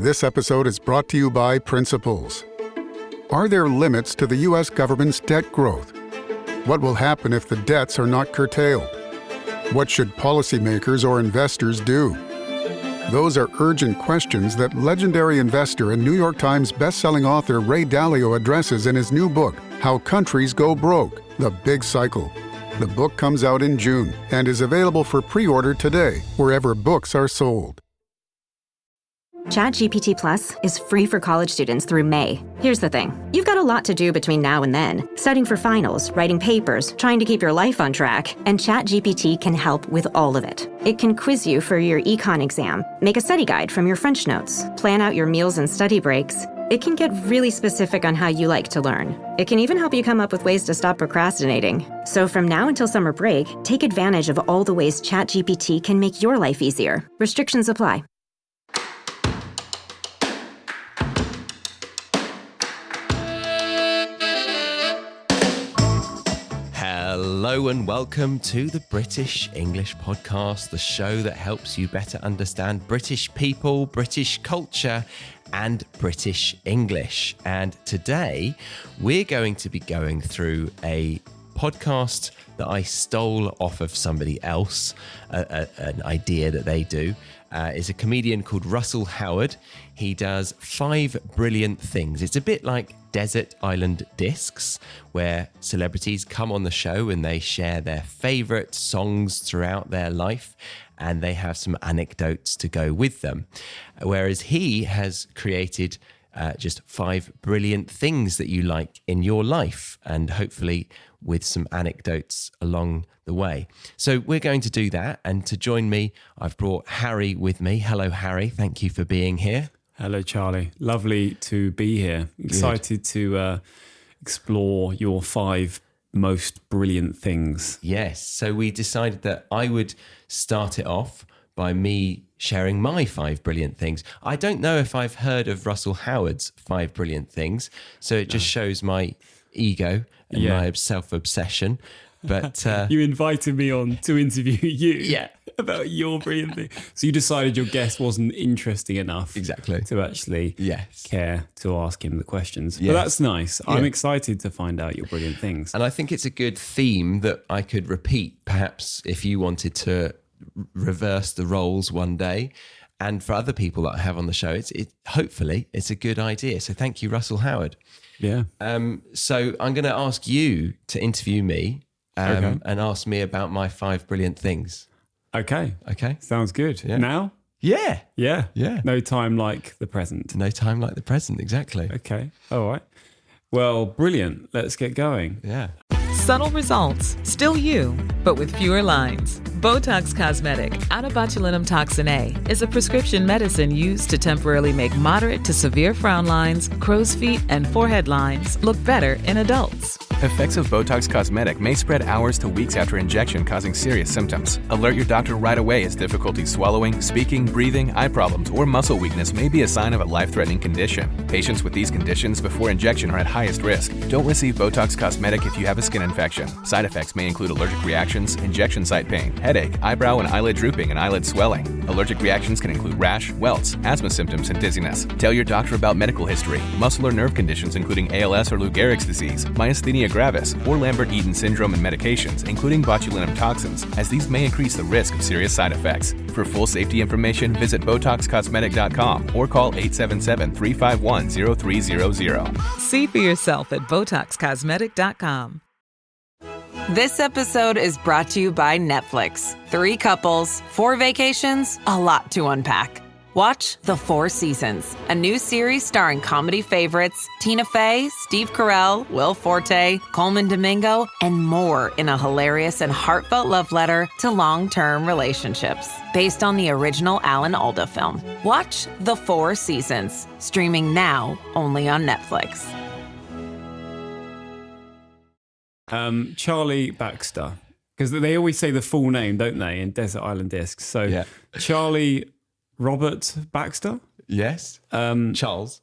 This episode is brought to you by Principles. Are there limits to the U.S. government's debt growth? What will happen if the debts are not curtailed? What should policymakers or investors do? Those are urgent questions that legendary investor and New York Times bestselling author Ray Dalio addresses in his new book, How Countries Go Broke: The Big Cycle. The book comes out in June and is available for pre-order today, wherever books are sold. ChatGPT Plus is free for college students through May. Here's the thing. You've got a lot to do between now and then. Studying for finals, writing papers, trying to keep your life on track. And ChatGPT can help with all of it. It can quiz you for your econ exam, make a study guide from your French notes, plan out your meals and study breaks. It can get really specific on how you like to learn. It can even help you come up with ways to stop procrastinating. So from now until summer break, take advantage of all the ways ChatGPT can make your life easier. Restrictions apply. Hello and welcome to the British English Podcast, the show that helps you better understand British people, British culture, and British English. And today we're going to be going through a podcast that I stole off of somebody else, an idea that they do. Is a comedian called Russell Howard. He does 5 brilliant things. It's a bit like Desert Island Discs, where celebrities come on the show and they share their favourite songs throughout their life, and they have some anecdotes to go with them. Whereas he has created just 5 brilliant things that you like in your life, and hopefully with some anecdotes along the way. So we're going to do that. And to join me, I've brought Harry with me. Hello, Harry. Thank you for being here. Hello, Charlie. Lovely to be here. Excited to explore your 5 most brilliant things. Yes. So we decided that I would start it off by me sharing my 5 brilliant things. I don't know if I've heard of Russell Howard's 5 brilliant things. So it just shows my ego and my self-obsession. But you invited me on to interview you about your brilliant thing. So you decided your guest wasn't interesting enough to actually care to ask him the questions. But that's nice. I'm excited to find out your brilliant things. And I think it's a good theme that I could repeat, perhaps if you wanted to reverse the roles one day. And for other people that I have on the show, hopefully it's a good idea. So thank you, Russell Howard. Yeah. So I'm going to ask you to interview me and ask me about my 5 brilliant things. Okay. Okay. Sounds good. Yeah. Now? Yeah. Yeah. Yeah. No time like the present. No time like the present. Exactly. Okay. All right. Well, brilliant. Let's get going. Yeah. Subtle results, still you, but with fewer lines. Botox Cosmetic, out of botulinum toxin A, is a prescription medicine used to temporarily make moderate to severe frown lines, crow's feet, and forehead lines look better in adults. Effects of Botox Cosmetic may spread hours to weeks after injection, causing serious symptoms. Alert your doctor right away as difficulty swallowing, speaking, breathing, eye problems, or muscle weakness may be a sign of a life-threatening condition. Patients with these conditions before injection are at highest risk. Don't receive Botox Cosmetic if you have a skin infection. Side effects may include allergic reactions, injection site pain, headache, eyebrow and eyelid drooping, and eyelid swelling. Allergic reactions can include rash, welts, asthma symptoms, and dizziness. Tell your doctor about medical history, muscle or nerve conditions including ALS or Lou Gehrig's disease, myasthenia gravis, or Lambert-Eaton syndrome, and medications, including botulinum toxins, as these may increase the risk of serious side effects. For full safety information, visit BotoxCosmetic.com or call 877-351-0300. See for yourself at BotoxCosmetic.com. This episode is brought to you by Netflix. 3 couples, 4 vacations, a lot to unpack. Watch The 4 Seasons, a new series starring comedy favorites Tina Fey, Steve Carell, Will Forte, Coleman Domingo, and more in a hilarious and heartfelt love letter to long-term relationships. Based on the original Alan Alda film. Watch The 4 Seasons, streaming now only on Netflix. Charlie Baxter, because they always say the full name, don't they, in Desert Island Discs? So Charlie Robert Baxter? Yes. Charles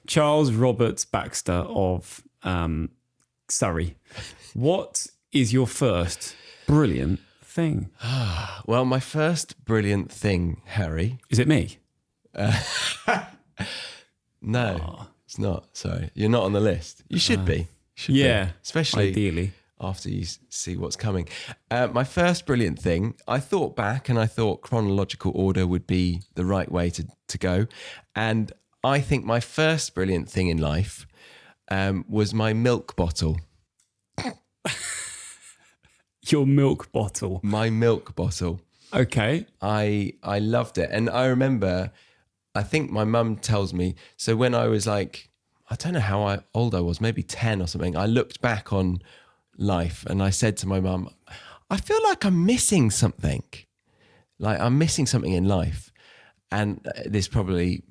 Robert Baxter of Surrey. What is your first brilliant thing? Well, my first brilliant thing, Harry. Is it me? No, it's not. Sorry, you're not on the list. You should be. Should be. Especially ideally after you see what's coming. My first brilliant thing, I thought back and I thought chronological order would be the right way to go. And I think my first brilliant thing in life was my milk bottle. Your milk bottle. My milk bottle. Okay. I loved it. And I remember, I think my mum tells me, so when I was like, I don't know how old I was, maybe 10 or something, I looked back on life and I said to my mum, I feel like I'm missing something. Like I'm missing something in life. And this probably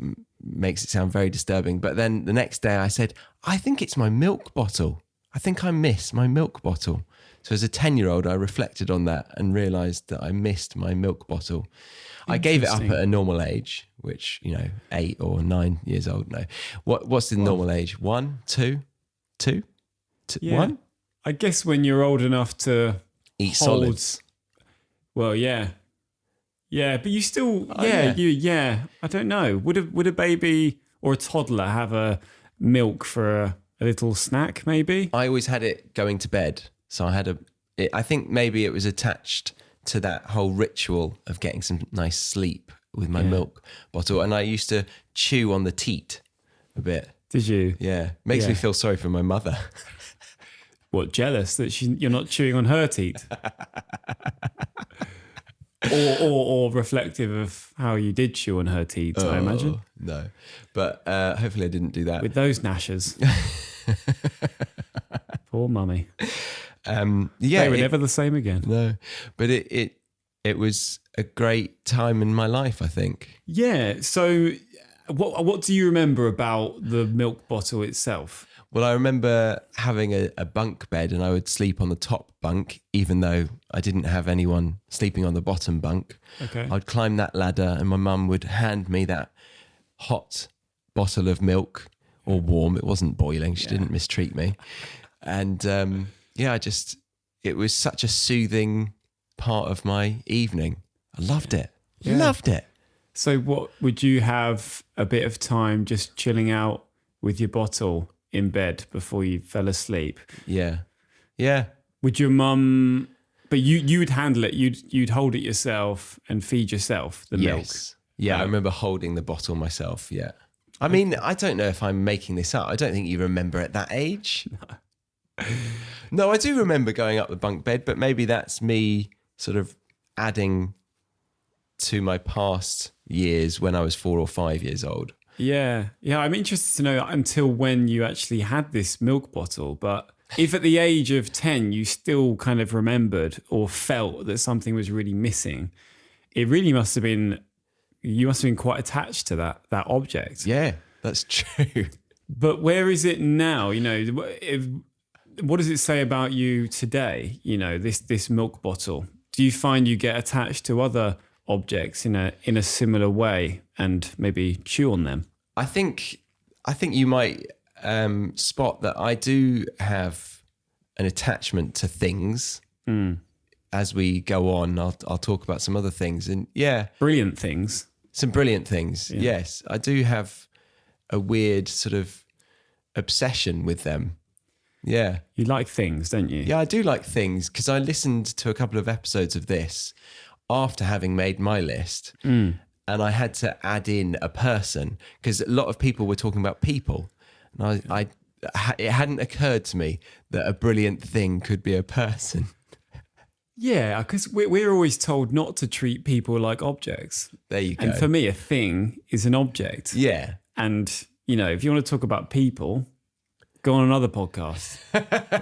makes it sound very disturbing. But then the next day I said, I think it's my milk bottle. I think I miss my milk bottle. So as a 10-year-old, I reflected on that and realised that I missed my milk bottle. I gave it up at a normal age, which, 8 or 9 years old. No. What's the normal age? 1, 2? Yeah. 1? I guess when you're old enough to eat solids. Well, yeah. Yeah, but you still, I don't know. Would a baby or a toddler have a milk for a little snack, maybe? I always had it going to bed. So I had I think maybe it was attached to that whole ritual of getting some nice sleep with my milk bottle. And I used to chew on the teat a bit. Did you? Yeah. Makes me feel sorry for my mother. What, jealous that you're not chewing on her teat? or reflective of how you did chew on her teat, I imagine. No. But hopefully I didn't do that. With those gnashers. Poor mummy. They were never the same again. No, but it was a great time in my life, I think. Yeah. So, what do you remember about the milk bottle itself? Well, I remember having a bunk bed, and I would sleep on the top bunk, even though I didn't have anyone sleeping on the bottom bunk. Okay. I'd climb that ladder, and my mum would hand me that hot bottle of milk, or warm. It wasn't boiling. She didn't mistreat me, and. It was such a soothing part of my evening. I loved it. Yeah. Loved it. So what, would you have a bit of time just chilling out with your bottle in bed before you fell asleep? Yeah. Yeah. Would your mum, but you would handle it, you'd hold it yourself and feed yourself the milk? Yeah, I remember holding the bottle myself, yeah. I mean, I don't know if I'm making this up. I don't think you remember at that age. No, I do remember going up the bunk bed, but maybe that's me sort of adding to my past years when I was 4 or 5 years old. Yeah. Yeah, I'm interested to know until when you actually had this milk bottle. But if at the age of 10 you still kind of remembered or felt that something was really missing, it really must have been, you must have been quite attached to that object. Yeah, that's true. But where is it now? What does it say about you today? This milk bottle. Do you find you get attached to other objects in a similar way and maybe chew on them? I think you might spot that I do have an attachment to things. As we go on, I'll talk about some other things, and brilliant things. Some brilliant things. Yeah. Yes, I do have a weird sort of obsession with them. Yeah. You like things, don't you? Yeah, I do like things because I listened to a couple of episodes of this after having made my list, and I had to add in a person because a lot of people were talking about people, and it hadn't occurred to me that a brilliant thing could be a person. Yeah, because we're always told not to treat people like objects. There you go. And for me, a thing is an object. Yeah. And, if you want to talk about people, go on another podcast.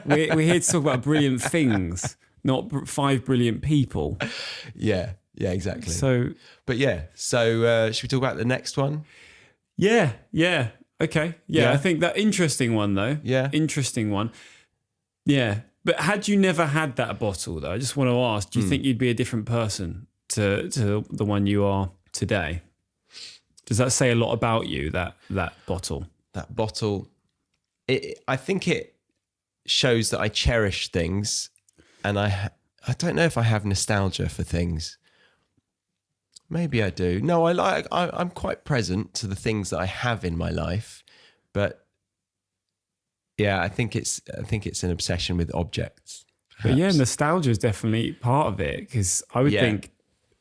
we're here to talk about brilliant things, not 5 brilliant people. Yeah, exactly. So should we talk about the next one? Yeah. Okay. Yeah, I think that interesting one though. Yeah. Interesting one. Yeah. But had you never had that bottle though, I just want to ask, do you think you'd be a different person to the one you are today? Does that say a lot about you, that bottle? That bottle, I think it shows that I cherish things, and I don't know if I have nostalgia for things. Maybe I do. No, I'm quite present to the things that I have in my life, but yeah, I think it's an obsession with objects. But yeah, nostalgia is definitely part of it, because I would think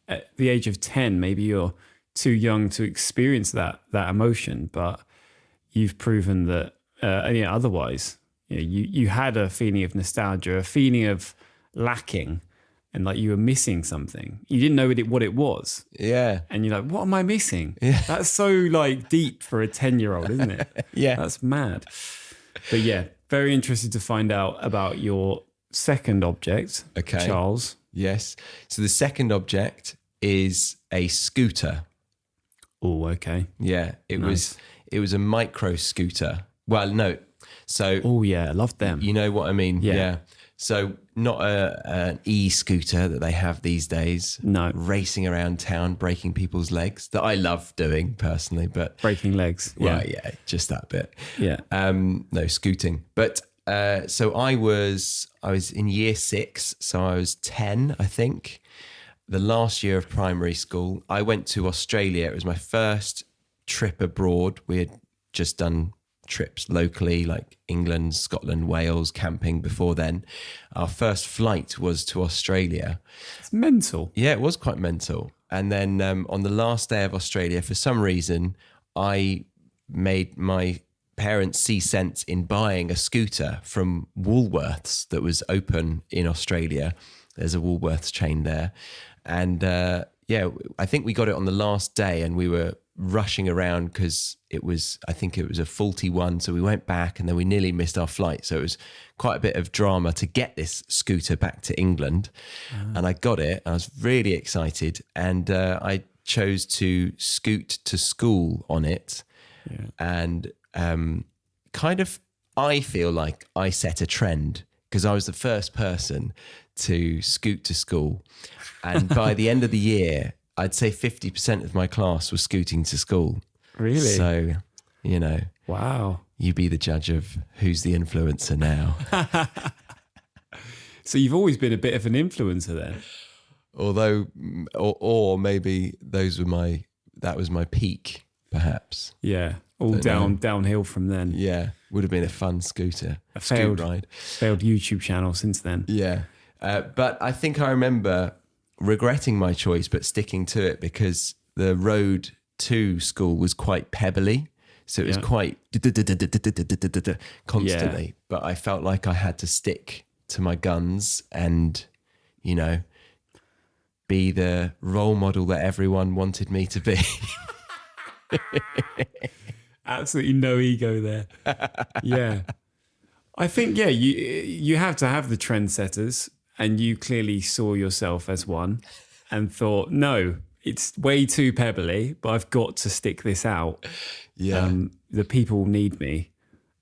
at the age of 10, maybe you're too young to experience that emotion, but you've proven that otherwise. You had a feeling of nostalgia, a feeling of lacking, and like you were missing something. You didn't know what it was. Yeah. And you're like, what am I missing? Yeah. That's so like deep for a 10-year-old, isn't it? Yeah. That's mad. But yeah, very interested to find out about your second object, Charles. Yes. So the second object is a scooter. Oh, okay. Yeah. It was a micro scooter. Well, no. So I love them. You know what I mean? Yeah. So not an e-scooter that they have these days. No. Racing around town, breaking people's legs, that I love doing personally, but breaking legs. Well, yeah, just that bit. Yeah. No, scooting. But so I was in year 6, so I was 10, I think. The last year of primary school, I went to Australia. It was my first trip abroad. We had just done trips locally, like England, Scotland, Wales, camping before then. Our first flight was to Australia. It's mental. Yeah, it was quite mental. And then on the last day of Australia, for some reason, I made my parents see sense in buying a scooter from Woolworths that was open in Australia. There's a Woolworths chain there. And I think we got it on the last day, and we were rushing around because I think it was a faulty one. So we went back, and then we nearly missed our flight. So it was quite a bit of drama to get this scooter back to England. And I got it. I was really excited. And I chose to scoot to school on it. Yeah. And I feel like I set a trend, because I was the first person to scoot to school. And by the end of the year, I'd say 50% of my class was scooting to school. Really? So, wow. You be the judge of who's the influencer now. So you've always been a bit of an influencer then? Although, or maybe that was my peak, perhaps. Yeah. All downhill from then. Yeah. Would have been a fun scooter. A failed ride. Failed YouTube channel since then. Yeah. But I think I remember regretting my choice, but sticking to it, because the road to school was quite pebbly. So it was quite constantly. Yeah. But I felt like I had to stick to my guns and, be the role model that everyone wanted me to be. Absolutely no ego there. Yeah. I think, you have to have the trendsetters, and you clearly saw yourself as one and thought, no, it's way too pebbly, but I've got to stick this out. Yeah. The people need me.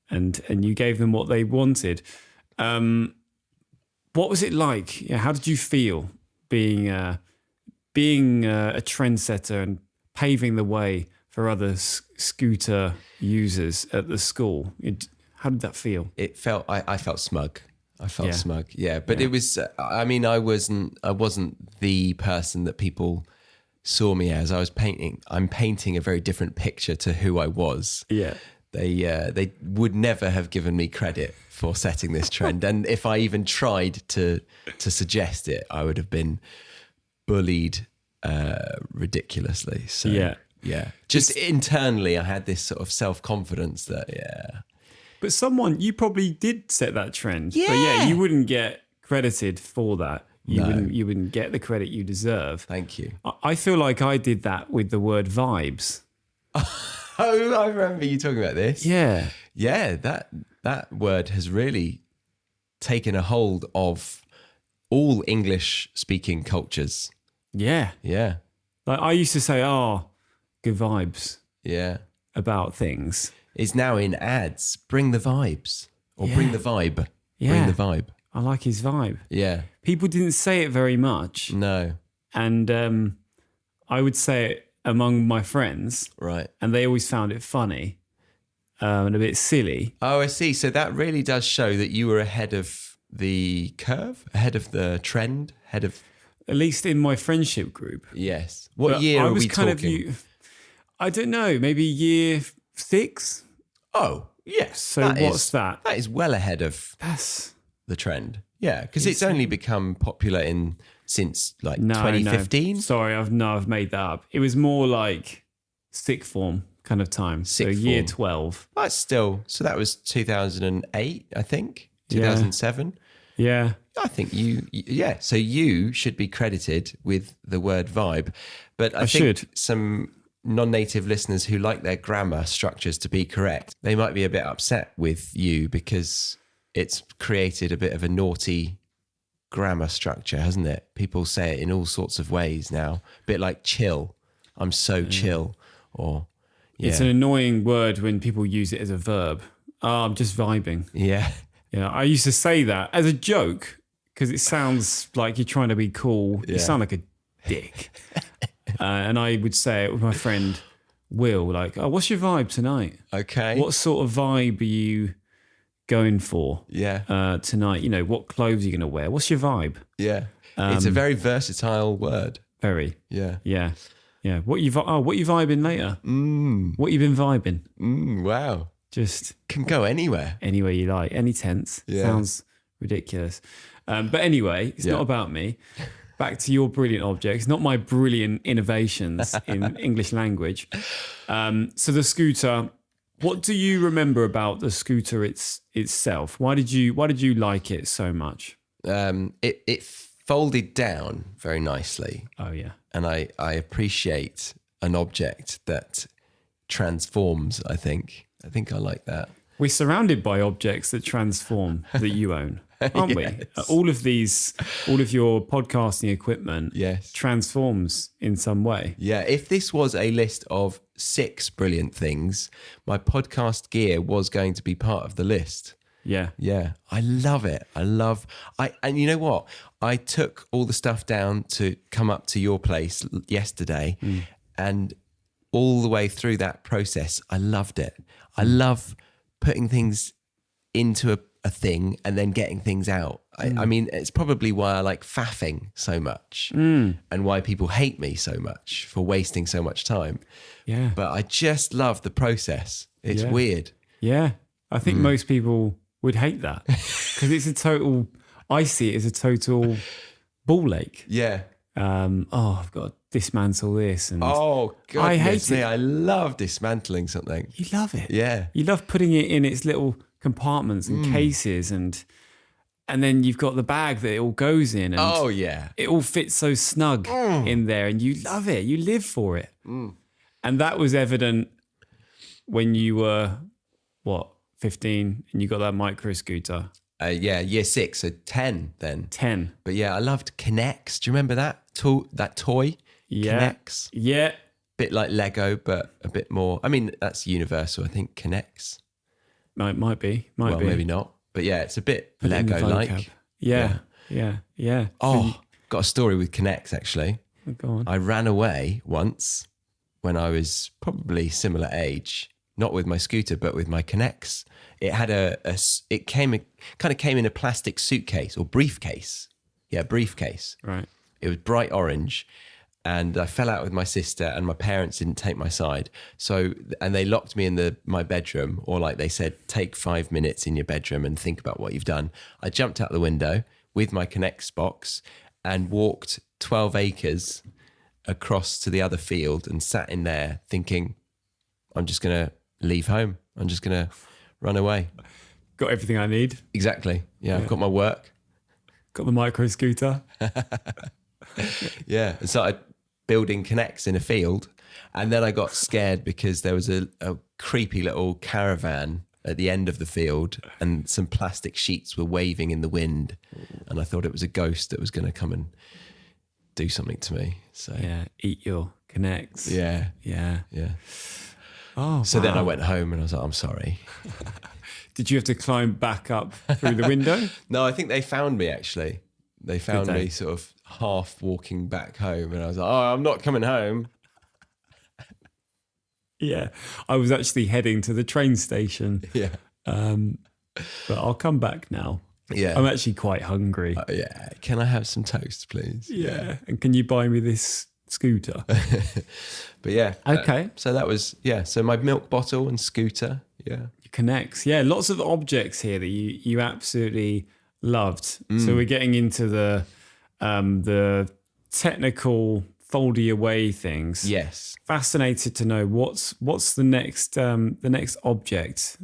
And you gave them what they wanted. What was it like? How did you feel being a trendsetter and paving the way for other scooter users at the school? How did that feel? I felt smug. I felt smug. Yeah. But it was, I wasn't the person that people saw me as. I'm painting a very different picture to who I was. Yeah. They would never have given me credit for setting this trend. And if I even tried to suggest it, I would have been bullied ridiculoly. So yeah. Just internally, I had this sort of self-confidence that, But you probably did set that trend. Yeah. But you wouldn't get credited for that. You wouldn't get the credit you deserve. Thank you. I feel like I did that with the word vibes. Oh, I remember you talking about this. Yeah. Yeah, that word has really taken a hold of all English-speaking cultures. Yeah. Yeah. Like I used to say, good vibes. Yeah. About things. It's now in ads. Bring the vibes. Or bring the vibe. Yeah. Bring the vibe. I like his vibe. Yeah. People didn't say it very much. No. And I would say it among my friends. Right. And they always found it funny and a bit silly. Oh, I see. So that really does show that you were ahead of the curve, ahead of the trend, ahead of... at least in my friendship group. Yes. What But year I are was we kind talking? I don't know, maybe year 6. Oh, yes. So what's that? That is well ahead of That's the trend. Yeah, because it's only become popular since like no, 2015. No. Sorry, I've made that up. It was more like sixth form kind of time. So year 12. That's still, so that was 2008, I think, 2007. Yeah. I think so you should be credited with the word vibe. But I think some non-native listeners who like their grammar structures to be correct, they might be a bit upset with you because it's created a bit of a naughty grammar structure, hasn't it? People say it in all sorts of ways now. A bit like chill. I'm so chill. Or It's an annoying word when people use it as a verb. Oh, I'm just vibing. Yeah. Yeah, I used to say that as a joke because it sounds like you're trying to be cool. You sound like a dick. And I would say it with my friend Will, like, oh, what's your vibe tonight? Okay. What sort of vibe are you going for tonight? You know, what clothes are you going to wear? What's your vibe? Yeah. It's a very versatile word. Very. Yeah. Yeah. Yeah. What you vibing later? What you been vibing? Wow. Just can go anywhere. Anywhere you like. Any tense. Yeah. Sounds ridiculous. But anyway, it's not about me. Back to your brilliant objects, not my brilliant innovations in English language. So the scooter, what do you remember about the scooter itself? Why did you like it so much? It folded down very nicely. Oh yeah. And I appreciate an object that transforms, I think I like that. We're surrounded by objects that transform that you own, aren't we? All of your podcasting equipment transforms in some way. Yeah, if this was a list of 6 brilliant things, my podcast gear was going to be part of the list. Yeah. Yeah. I love it. And you know what? I took all the stuff down to come up to your place yesterday and all the way through that process, I loved it. I love putting things into a thing and then getting things out. I mean, it's probably why I like faffing so much and why people hate me so much for wasting so much time. Yeah. But I just love the process. It's weird. Yeah. I think most people would hate that because I see it as a total ball ache. Yeah. I've got to dismantle this. And God, I hate it. I love dismantling something. You love it. Yeah. You love putting it in its little compartments and cases and then you've got the bag that it all goes in. And it all fits so snug in there and you love it. You live for it. And that was evident when you were, 15 and you got that micro scooter. Year 6, so 10 then. 10. But yeah, I loved Connects. Do you remember that toy? Yeah. Connects. Yeah. Bit like Lego, but a bit more. I mean, that's universal, I think, Connects. Might be. Maybe not. But yeah, it's a bit Lego-like. Yeah. Oh, got a story with Connects, actually. Oh, go on. I ran away once when I was probably similar age, not with my scooter, but with my Connects. It had it came in a plastic suitcase or briefcase. Yeah, briefcase. Right. It was bright orange, and I fell out with my sister, and my parents didn't take my side. And they locked me in my bedroom, or like they said, take 5 minutes in your bedroom and think about what you've done. I jumped out the window with my Connects box and walked 12 acres across to the other field and sat in there thinking, I'm just going to leave home. I'm just going to run away. Got everything I need. Exactly. Yeah, I've got my work. Got the micro scooter. Yeah, and started building Connects in a field. And then I got scared because there was a creepy little caravan at the end of the field and some plastic sheets were waving in the wind. And I thought it was a ghost that was going to come and do something to me. So yeah, eat your Connects. Yeah. Oh, so then I went home and I was like, I'm sorry. Did you have to climb back up through the window? No, I think they found me, actually. They found me sort of half walking back home and I was like, oh, I'm not coming home. Yeah, I was actually heading to the train station. Yeah. But I'll come back now. Yeah. I'm actually quite hungry. Yeah. Can I have some toast, please? Yeah. And can you buy me this scooter? But yeah. Okay. So that was, so my milk bottle and scooter. Yeah. It connects. Yeah. Lots of objects here that you absolutely loved. So we're getting into the technical foldy away things. Yes. Fascinated to know what's the next object.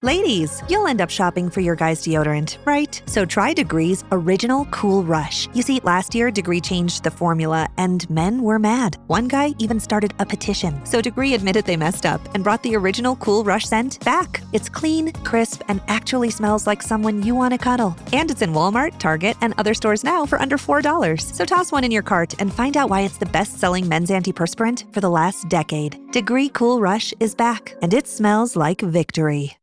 Ladies, you'll end up shopping for your guy's deodorant, right? So try Degree's Original Cool Rush. You see, last year, Degree changed the formula, and men were mad. One guy even started a petition. So Degree admitted they messed up and brought the Original Cool Rush scent back. It's clean, crisp, and actually smells like someone you want to cuddle. And it's in Walmart, Target, and other stores now for under $4. So toss one in your cart and find out why it's the best-selling men's antiperspirant for the last decade. Degree Cool Rush is back, and it smells like victory.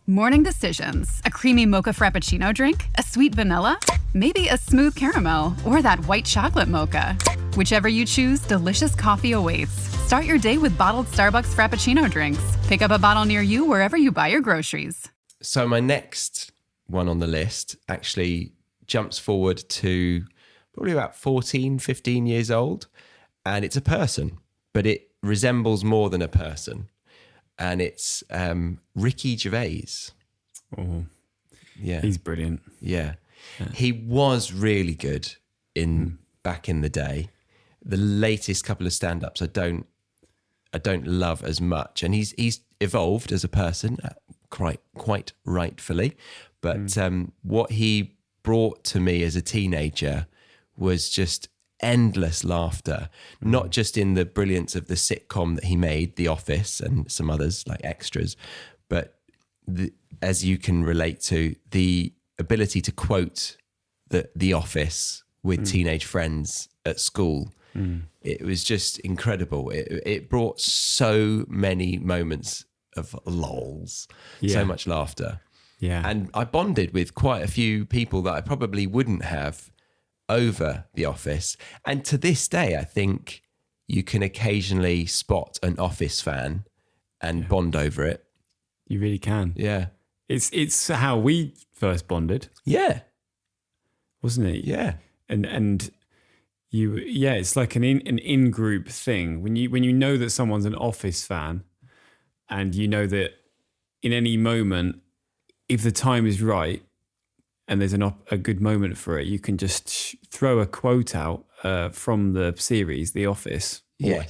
Morning decisions. A creamy mocha frappuccino drink? A sweet vanilla? Maybe a smooth caramel? Or that white chocolate mocha? Whichever you choose, delicious coffee awaits. Start your day with bottled Starbucks Frappuccino drinks. Pick up a bottle near you wherever you buy your groceries. So my next one on the list actually jumps forward to probably about 14, 15 years old. And it's a person, but it resembles more than a person. And it's Ricky Gervais. Oh, yeah, he's brilliant. Yeah. He was really good back in the day. The latest couple of stand-ups I don't love as much, and he's evolved as a person quite rightfully. But what he brought to me as a teenager was just endless laughter, not just in the brilliance of the sitcom that he made, The Office, and some others like Extras, but as you can relate to, the ability to quote the Office with teenage friends at school. It was just incredible. It brought so many moments of lols, so much laughter. Yeah. And I bonded with quite a few people that I probably wouldn't have over The Office. And to this day, I think you can occasionally spot an Office fan and bond over it. You really can. Yeah. It's how we first bonded. Yeah. Wasn't it? Yeah. And you, it's like an in-group thing. When you know that someone's an Office fan, and you know that in any moment, if the time is right, and there's a good moment for it, you can just throw a quote out from the series, The Office,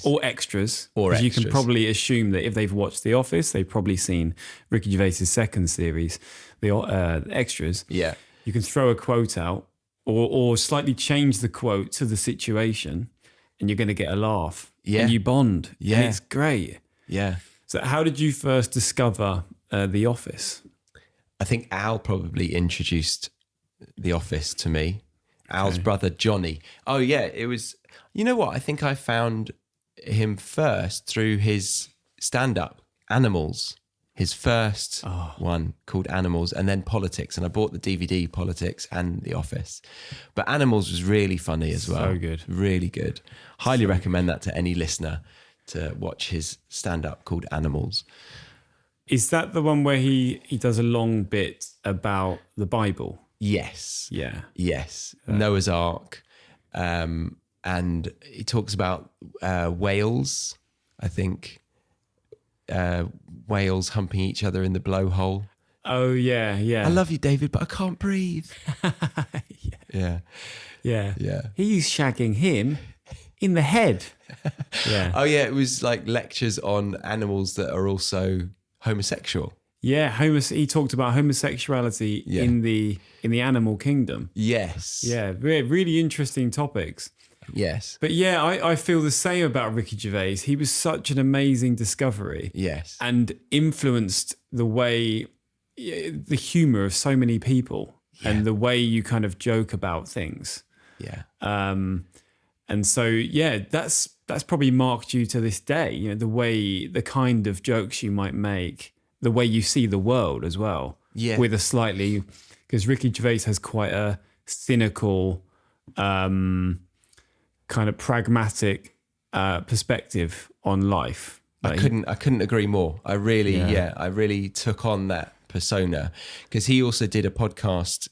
or Extras. Or you can probably assume that if they've watched The Office, they've probably seen Ricky Gervais's second series, the Extras. Yeah. You can throw a quote out or slightly change the quote to the situation, and you're going to get a laugh. Yeah. And you bond. Yeah. And it's great. Yeah. So how did you first discover The Office? I think Al probably introduced The Office to me. Al's brother, Johnny. Oh, yeah. It was, you know what? I think I found him first through his stand-up, Animals. His first one called Animals, and then Politics. And I bought the DVD Politics and The Office. But Animals was really funny as well. So good. Really good. Highly recommend that to any listener to watch his stand-up called Animals. Is that the one where he does a long bit about the Bible? Yes. Yeah. Yes. Noah's Ark. And he talks about whales, I think. Whales humping each other in the blowhole. Oh, yeah, yeah. I love you, David, but I can't breathe. Yeah. He's shagging him in the head. Yeah. Oh, yeah. It was like lectures on animals that are also homosexual. Yeah, he talked about homosexuality in the animal kingdom. Yes. Yeah, really interesting topics. Yes. But yeah, I feel the same about Ricky Gervais. He was such an amazing discovery. Yes. And influenced the way, the humour of so many people and the way you kind of joke about things. Yeah. And so, yeah, that's probably marked you to this day, you know, the kind of jokes you might make, the way you see the world as well. Yeah. With a slightly, because Ricky Gervais has quite a cynical, kind of pragmatic perspective on life. I couldn't agree more. I really took on that persona, because he also did a podcast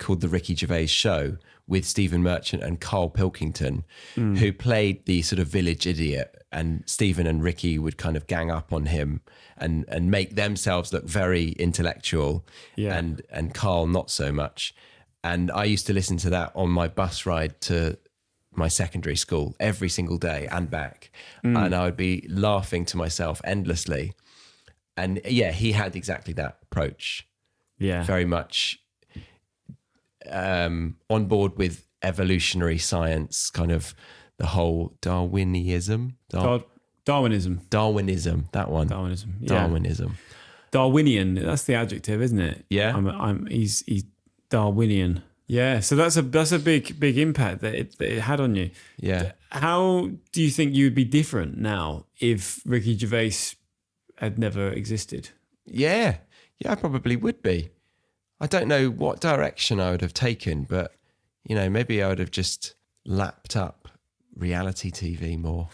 called The Ricky Gervais Show with Stephen Merchant and Carl Pilkington, who played the sort of village idiot, and Stephen and Ricky would kind of gang up on him and make themselves look very intellectual, and Carl not so much. And I used to listen to that on my bus ride to my secondary school every single day and back. And I would be laughing to myself endlessly. And yeah, he had exactly that approach. Yeah. Very much on board with evolutionary science, kind of the whole Darwinism. Darwinism. That one. Darwinism. Yeah. Darwinism. Darwinian. That's the adjective, isn't it? Yeah. He's Darwinian. Yeah. So that's a big impact that it had on you. Yeah. How do you think you would be different now if Ricky Gervais had never existed? Yeah, I probably would be. I don't know what direction I would have taken, but, you know, maybe I would have just lapped up reality TV more.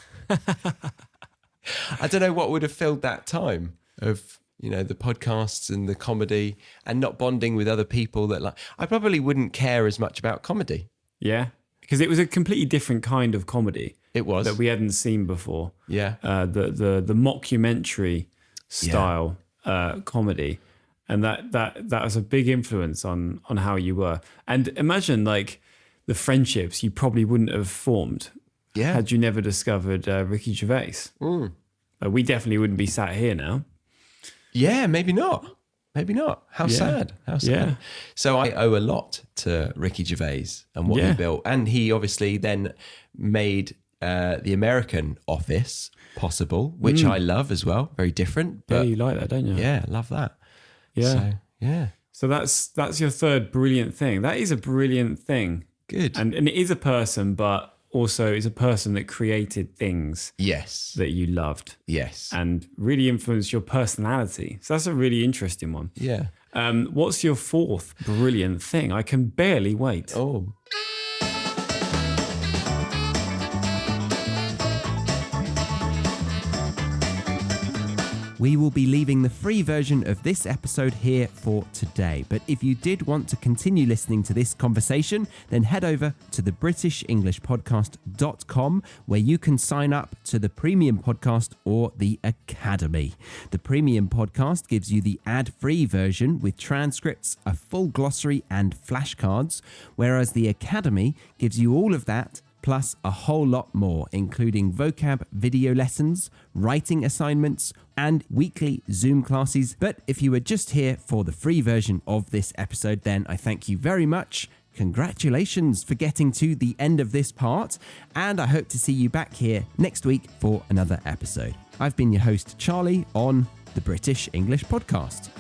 I don't know what would have filled that time of, you know, the podcasts and the comedy and not bonding with other people that like. I probably wouldn't care as much about comedy. Yeah, because it was a completely different kind of comedy. It was. That we hadn't seen before. Yeah. The mockumentary style comedy, and that was a big influence on how you were. And imagine like the friendships you probably wouldn't have formed had you never discovered Ricky Gervais. We definitely wouldn't be sat here now. Yeah, maybe not. How sad. Yeah. So I owe a lot to Ricky Gervais and what he built. And he obviously then made the American Office possible, which I love as well. Very different. But you like that, don't you? Yeah, love that. Yeah. So, yeah. So that's your third brilliant thing. That is a brilliant thing. Good. And it is a person, but also is a person that created things that you loved. Yes. And really influenced your personality. So that's a really interesting one. Yeah. What's your fourth brilliant thing? I can barely wait. Oh. We will be leaving the free version of this episode here for today. But if you did want to continue listening to this conversation, then head over to the BritishEnglishPodcast.com, where you can sign up to the Premium Podcast or the Academy. The Premium Podcast gives you the ad-free version with transcripts, a full glossary and flashcards, whereas the Academy gives you all of that plus a whole lot more, including vocab video lessons, writing assignments, and weekly Zoom classes. But if you were just here for the free version of this episode, then I thank you very much. Congratulations for getting to the end of this part, and I hope to see you back here next week for another episode. I've been your host, Charlie, on the British English Podcast.